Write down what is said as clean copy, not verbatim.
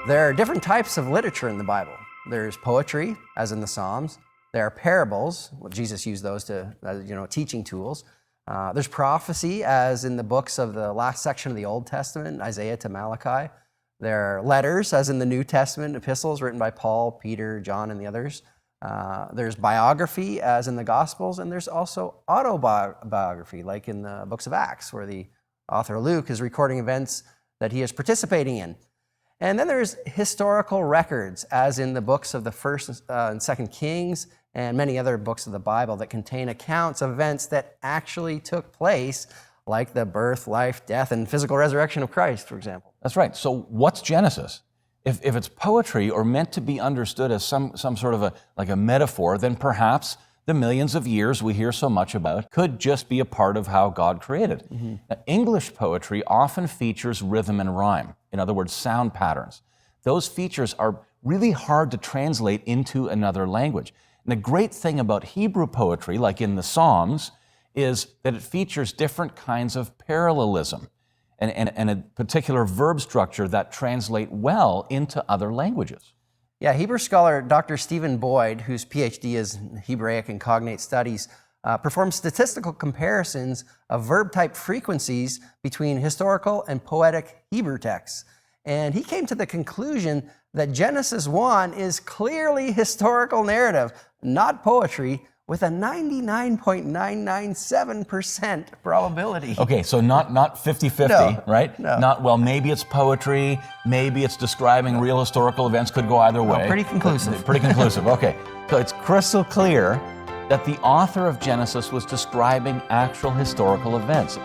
There are different types of literature in the Bible. There's poetry, as in the Psalms. There are parables. Well, Jesus used those as teaching tools. There's prophecy, as in the books of the last section of the Old Testament, Isaiah to Malachi. There are letters, as in the New Testament, epistles written by Paul, Peter, John, and the others. There's biography, as in the Gospels, and there's also autobiography, like in the books of Acts, where the author Luke is recording events that he is participating in. And then there's historical records, as in the books of the First and Second Kings and many other books of the Bible that contain accounts of events that actually took place, like the birth, life, death, and physical resurrection of Christ, for example. That's right. So what's Genesis? If it's poetry or meant to be understood as some sort of a metaphor, then perhaps the millions of years we hear so much about could just be a part of how God created. Mm-hmm. Now, English poetry often features rhythm and rhyme. In other words, sound patterns. Those features are really hard to translate into another language. And the great thing about Hebrew poetry, like in the Psalms, is that it features different kinds of parallelism and a particular verb structure that translate well into other languages. Yeah, Hebrew scholar Dr. Stephen Boyd, whose PhD is in Hebraic and Cognate Studies, performs statistical comparisons of verb-type frequencies between historical and poetic Hebrew texts. And he came to the conclusion that Genesis 1 is clearly historical narrative, not poetry, with a 99.997% probability. Okay, so not 50-50, No, right? no. Not, well, maybe it's poetry, maybe it's describing real historical events, could go either way. Pretty conclusive. Pretty conclusive, okay. So it's crystal clear that the author of Genesis was describing actual historical events.